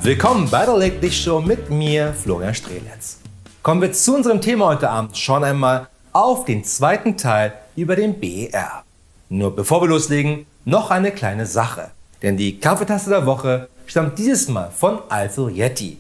Willkommen bei der Late Licht Show mit mir, Florian Strehlitz. Kommen wir zu unserem Thema heute Abend schon einmal auf den zweiten Teil über den BER. Nur bevor wir loslegen, noch eine kleine Sache. Denn die Kaffeetasse der Woche stammt dieses Mal von Alfred Yeti,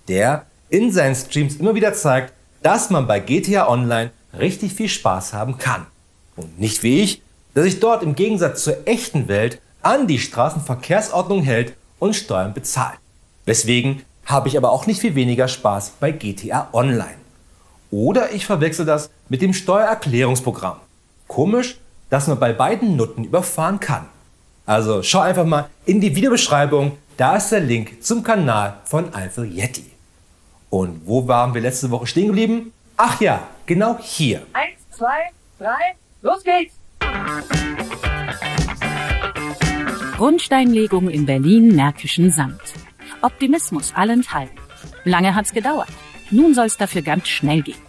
der in seinen Streams immer wieder zeigt, dass man bei GTA Online richtig viel Spaß haben kann. Und nicht wie ich, der sich dort im Gegensatz zur echten Welt an die Straßenverkehrsordnung hält und Steuern bezahlt. Deswegen habe ich aber auch nicht viel weniger Spaß bei GTA Online. Oder ich verwechsel das mit dem Steuererklärungsprogramm. Komisch, dass man bei beiden Nutten überfahren kann. Also schau einfach mal in die Videobeschreibung, da ist der Link zum Kanal von Alfred Yeti. Und wo waren wir letzte Woche stehen geblieben? Ach ja, genau hier. 1, 2, 3, los geht's! Grundsteinlegung in Berlin-Märkischen Sand. Optimismus allenthalben. Lange hat's gedauert. Nun soll's dafür ganz schnell gehen.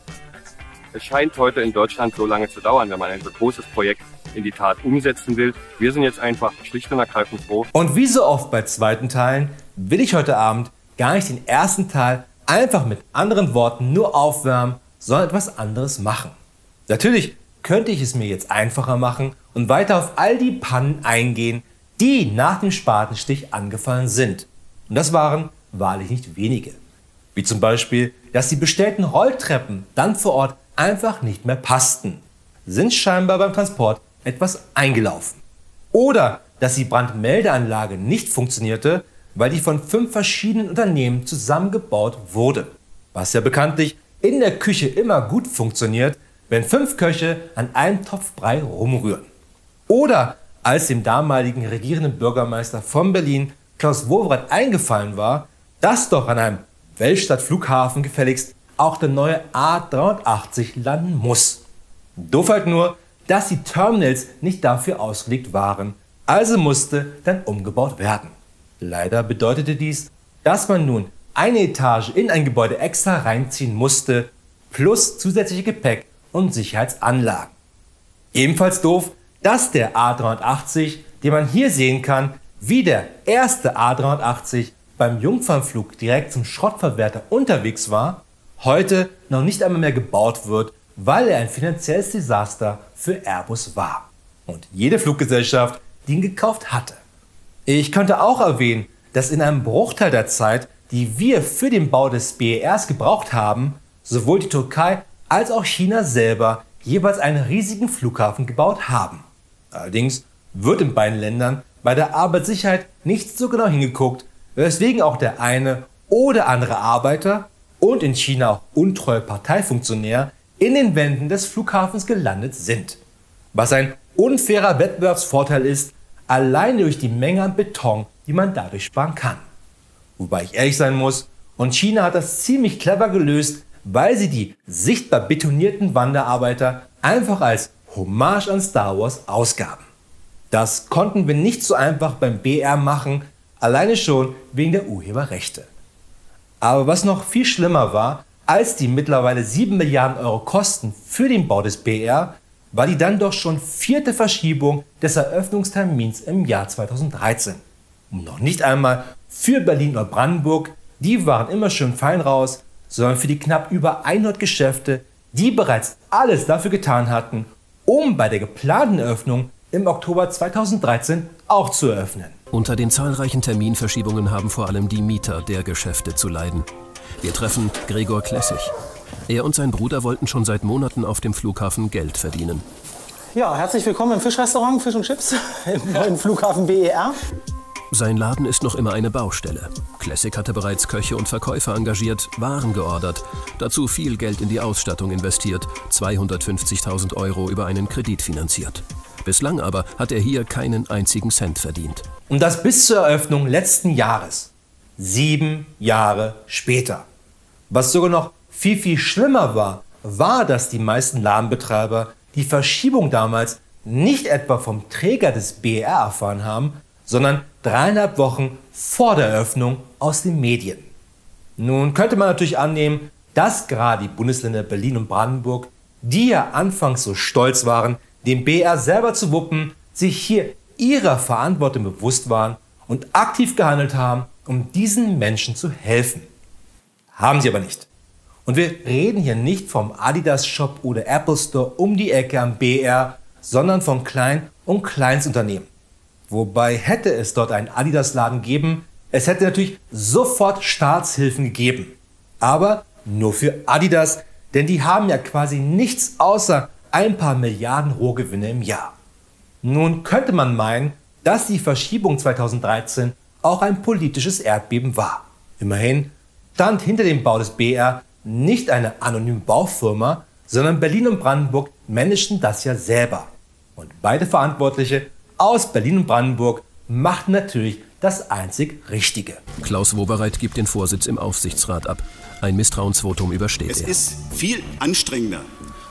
Es scheint heute in Deutschland so lange zu dauern, wenn man ein so großes Projekt in die Tat umsetzen will. Wir sind jetzt einfach schlicht und ergreifend froh. Und wie so oft bei zweiten Teilen will ich heute Abend gar nicht den ersten Teil einfach mit anderen Worten nur aufwärmen, sondern etwas anderes machen. Natürlich könnte ich es mir jetzt einfacher machen und weiter auf all die Pannen eingehen, die nach dem Spatenstich angefallen sind. Und das waren wahrlich nicht wenige. Wie zum Beispiel, dass die bestellten Rolltreppen dann vor Ort einfach nicht mehr passten. Sind scheinbar beim Transport etwas eingelaufen. Oder dass die Brandmeldeanlage nicht funktionierte, weil die von 5 verschiedenen Unternehmen zusammengebaut wurde. Was ja bekanntlich in der Küche immer gut funktioniert, wenn 5 Köche an einem Topf Brei rumrühren. Oder als dem damaligen regierenden Bürgermeister von Berlin, Klaus Wowereit, eingefallen war, dass doch an einem Weltstadtflughafen gefälligst auch der neue A380 landen muss. Doof halt nur, dass die Terminals nicht dafür ausgelegt waren, also musste dann umgebaut werden. Leider bedeutete dies, dass man nun eine Etage in ein Gebäude extra reinziehen musste, plus zusätzliche Gepäck und Sicherheitsanlagen. Ebenfalls doof, dass der A380, den man hier sehen kann, wie der erste A380 beim Jungfernflug direkt zum Schrottverwerter unterwegs war, heute noch nicht einmal mehr gebaut wird, weil er ein finanzielles Desaster für Airbus war. Und jede Fluggesellschaft, die ihn gekauft hatte. Ich könnte auch erwähnen, dass in einem Bruchteil der Zeit, die wir für den Bau des BERs gebraucht haben, sowohl die Türkei als auch China selber jeweils einen riesigen Flughafen gebaut haben. Allerdings wird in beiden Ländern bei der Arbeitssicherheit nicht so genau hingeguckt, weswegen auch der eine oder andere Arbeiter und in China auch untreue Parteifunktionär in den Wänden des Flughafens gelandet sind. Was ein unfairer Wettbewerbsvorteil ist, allein durch die Menge an Beton, die man dadurch sparen kann. Wobei ich ehrlich sein muss, und China hat das ziemlich clever gelöst, weil sie die sichtbar betonierten Wanderarbeiter einfach als Hommage an Star Wars ausgaben. Das konnten wir nicht so einfach beim BR machen, alleine schon wegen der Urheberrechte. Aber was noch viel schlimmer war, als die mittlerweile 7 Milliarden Euro Kosten für den Bau des BR, war die dann doch schon 4. Verschiebung des Eröffnungstermins im Jahr 2013. Und noch nicht einmal für Berlin oder Brandenburg, die waren immer schön fein raus, sondern für die knapp über 100 Geschäfte, die bereits alles dafür getan hatten, um bei der geplanten Eröffnung im Oktober 2013 auch zu eröffnen. Unter den zahlreichen Terminverschiebungen haben vor allem die Mieter der Geschäfte zu leiden. Wir treffen Gregor Klessig. Er und sein Bruder wollten schon seit Monaten auf dem Flughafen Geld verdienen. Ja, herzlich willkommen im Fischrestaurant Fisch und Chips im neuen Flughafen BER. Sein Laden ist noch immer eine Baustelle. Klessig hatte bereits Köche und Verkäufer engagiert, Waren geordert, dazu viel Geld in die Ausstattung investiert, 250.000 Euro über einen Kredit finanziert. Bislang aber hat er hier keinen einzigen Cent verdient. Und das bis zur Eröffnung letzten Jahres. 7 Jahre später. Was sogar noch viel, viel schlimmer war, war, dass die meisten Ladenbetreiber die Verschiebung damals nicht etwa vom Träger des BER erfahren haben, sondern 3,5 Wochen vor der Eröffnung aus den Medien. Nun könnte man natürlich annehmen, dass gerade die Bundesländer Berlin und Brandenburg, die ja anfangs so stolz waren, den BER selber zu wuppen, sich hier ihrer Verantwortung bewusst waren und aktiv gehandelt haben um diesen Menschen zu helfen. Haben sie aber nicht. Und wir reden hier nicht vom Adidas Shop oder Apple Store um die Ecke am BR, sondern von Klein- und Kleinstunternehmen. Wobei hätte es dort einen Adidas-Laden gegeben, es hätte natürlich sofort Staatshilfen gegeben. Aber nur für Adidas, denn die haben ja quasi nichts außer ein paar Milliarden Rohgewinne im Jahr. Nun könnte man meinen, dass die Verschiebung 2013 auch ein politisches Erdbeben war. Immerhin stand hinter dem Bau des BR nicht eine anonyme Baufirma, sondern Berlin und Brandenburg managten das ja selber. Und beide Verantwortliche aus Berlin und Brandenburg machten natürlich das einzig Richtige. Klaus Wowereit gibt den Vorsitz im Aufsichtsrat ab. Ein Misstrauensvotum übersteht Es er. ist viel anstrengender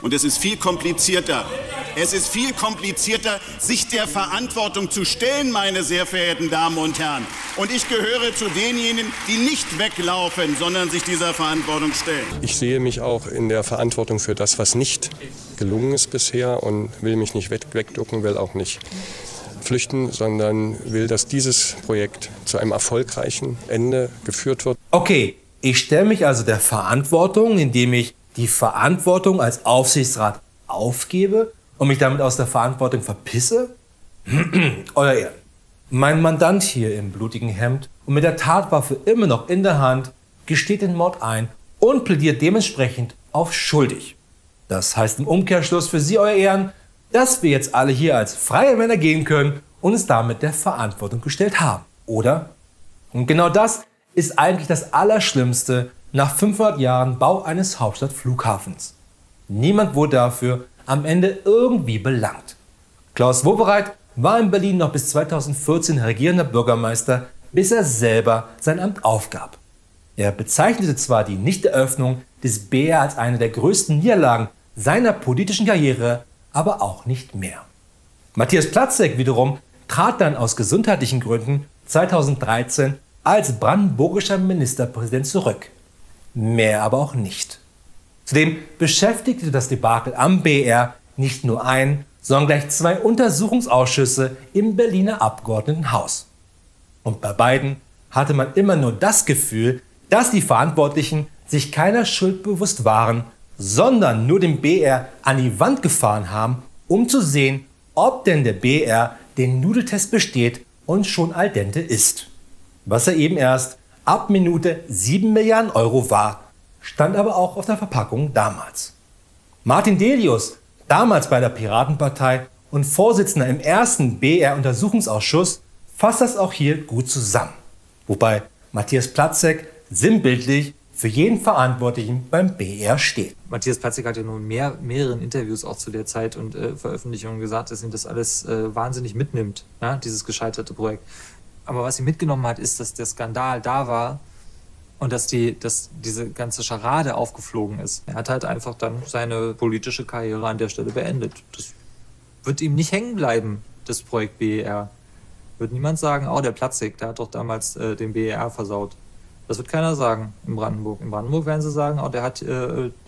und es ist viel komplizierter. Es ist viel komplizierter, sich der Verantwortung zu stellen, meine sehr verehrten Damen und Herren. Und ich gehöre zu denjenigen, die nicht weglaufen, sondern sich dieser Verantwortung stellen. Ich sehe mich auch in der Verantwortung für das, was nicht gelungen ist bisher und will mich nicht wegducken, will auch nicht flüchten, sondern will, dass dieses Projekt zu einem erfolgreichen Ende geführt wird. Okay, ich stelle mich also der Verantwortung, indem ich die Verantwortung als Aufsichtsrat aufgebe und mich damit aus der Verantwortung verpisse? Euer Ehren. Mein Mandant hier im blutigen Hemd und mit der Tatwaffe immer noch in der Hand gesteht den Mord ein und plädiert dementsprechend auf schuldig. Das heißt im Umkehrschluss für Sie, Euer Ehren, dass wir jetzt alle hier als freie Männer gehen können und uns damit der Verantwortung gestellt haben, oder? Und genau das ist eigentlich das Allerschlimmste nach 500 Jahren Bau eines Hauptstadtflughafens. Niemand wurde dafür am Ende irgendwie belangt. Klaus Wowereit war in Berlin noch bis 2014 regierender Bürgermeister, bis er selber sein Amt aufgab. Er bezeichnete zwar die Nichteröffnung des BR als eine der größten Niederlagen seiner politischen Karriere, aber auch nicht mehr. Matthias Platzek wiederum trat dann aus gesundheitlichen Gründen 2013 als brandenburgischer Ministerpräsident zurück. Mehr aber auch nicht. Zudem beschäftigte das Debakel am BR nicht nur ein, sondern gleich zwei Untersuchungsausschüsse im Berliner Abgeordnetenhaus. Und bei beiden hatte man immer nur das Gefühl, dass die Verantwortlichen sich keiner Schuld bewusst waren, sondern nur den BR an die Wand gefahren haben, um zu sehen, ob denn der BR den Nudeltest besteht und schon al dente ist. Was er eben erst ab Minute 7 Milliarden Euro war, stand aber auch auf der Verpackung damals. Martin Delius, damals bei der Piratenpartei und Vorsitzender im ersten BR-Untersuchungsausschuss, fasst das auch hier gut zusammen. Wobei Matthias Platzek sinnbildlich für jeden Verantwortlichen beim BR steht. Matthias Platzek hat ja nur mehreren Interviews auch zu der Zeit und Veröffentlichungen gesagt, dass ihn das alles wahnsinnig mitnimmt, ja, dieses gescheiterte Projekt. Aber was ihn mitgenommen hat, ist, dass der Skandal da war und dass diese ganze Scharade aufgeflogen ist. Er hat halt einfach dann seine politische Karriere an der Stelle beendet. Das wird ihm nicht hängen bleiben, das Projekt BER. Wird niemand sagen, oh, der Platzek, der hat doch damals den BER versaut. Das wird keiner sagen in Brandenburg. In Brandenburg werden sie sagen, oh, der hat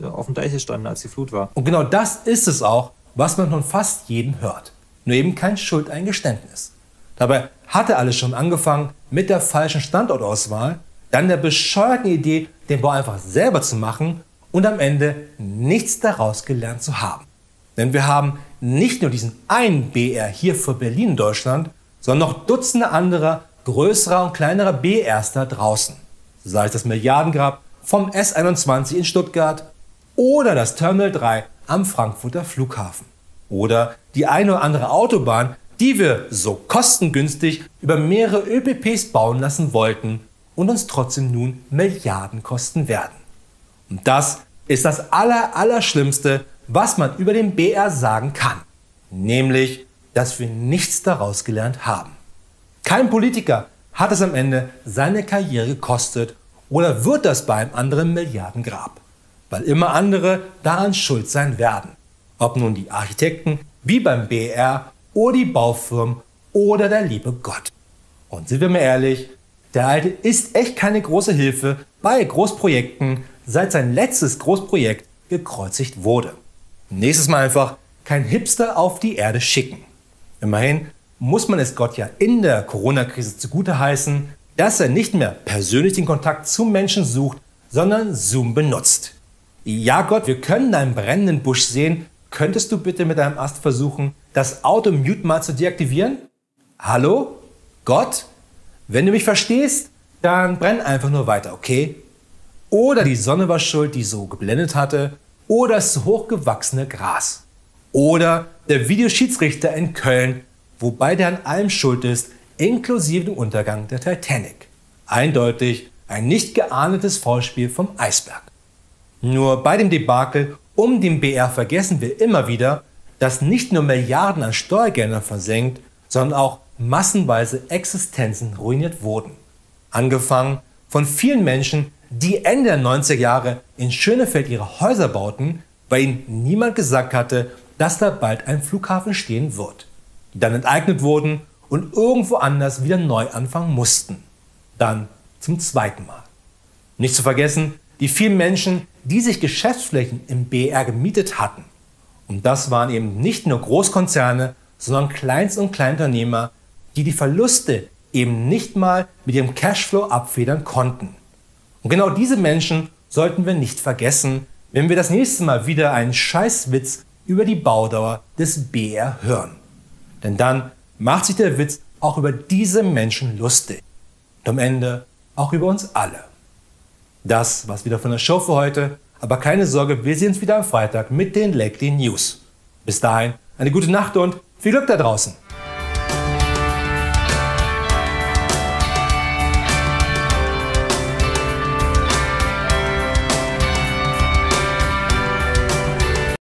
auf dem Deich gestanden, als die Flut war. Und genau das ist es auch, was man von fast jedem hört. Nur eben kein Schuldeingeständnis. Dabei hatte alles schon angefangen mit der falschen Standortauswahl, dann der bescheuerten Idee, den Bau einfach selber zu machen und am Ende nichts daraus gelernt zu haben. Denn wir haben nicht nur diesen einen BR hier für Berlin in Deutschland, sondern noch Dutzende anderer größerer und kleinerer BRs da draußen. Sei es das Milliardengrab vom S21 in Stuttgart oder das Terminal 3 am Frankfurter Flughafen. Oder die eine oder andere Autobahn, die wir so kostengünstig über mehrere ÖPPs bauen lassen wollten und uns trotzdem nun Milliarden kosten werden. Und das ist das Allerschlimmste, was man über den BR sagen kann. Nämlich, dass wir nichts daraus gelernt haben. Kein Politiker hat es am Ende seine Karriere gekostet oder wird das bei einem anderen Milliardengrab. Weil immer andere daran schuld sein werden. Ob nun die Architekten, wie beim BR, oder die Baufirmen oder der liebe Gott. Und sind wir mal ehrlich, der Alte ist echt keine große Hilfe bei Großprojekten, seit sein letztes Großprojekt gekreuzigt wurde. Nächstes Mal einfach kein Hipster auf die Erde schicken. Immerhin muss man es Gott ja in der Corona-Krise zugute heißen, dass er nicht mehr persönlich den Kontakt zum Menschen sucht, sondern Zoom benutzt. Ja Gott, wir können deinen brennenden Busch sehen. Könntest du bitte mit deinem Ast versuchen, das Auto-Mute mal zu deaktivieren? Hallo? Gott? Wenn du mich verstehst, dann brenn einfach nur weiter, okay? Oder die Sonne war schuld, die so geblendet hatte. Oder das zu hoch gewachsene Gras. Oder der Videoschiedsrichter in Köln, wobei der an allem schuld ist, inklusive dem Untergang der Titanic. Eindeutig ein nicht geahndetes Vorspiel vom Eisberg. Nur bei dem Debakel um den BR vergessen wir immer wieder, dass nicht nur Milliarden an Steuergeldern versenkt, sondern auch massenweise Existenzen ruiniert wurden. Angefangen von vielen Menschen, die Ende der 90er Jahre in Schönefeld ihre Häuser bauten, weil ihnen niemand gesagt hatte, dass da bald ein Flughafen stehen wird. Die dann enteignet wurden und irgendwo anders wieder neu anfangen mussten. Dann zum zweiten Mal. Nicht zu vergessen, die vielen Menschen, die sich Geschäftsflächen im BR gemietet hatten. Und das waren eben nicht nur Großkonzerne, sondern Kleinst- und Kleinunternehmer, die die Verluste eben nicht mal mit ihrem Cashflow abfedern konnten. Und genau diese Menschen sollten wir nicht vergessen, wenn wir das nächste Mal wieder einen Scheißwitz über die Baudauer des BR hören. Denn dann macht sich der Witz auch über diese Menschen lustig. Und am Ende auch über uns alle. Das war's wieder von der Show für heute. Aber keine Sorge, wir sehen uns wieder am Freitag mit den Lately News. Bis dahin eine gute Nacht und viel Glück da draußen.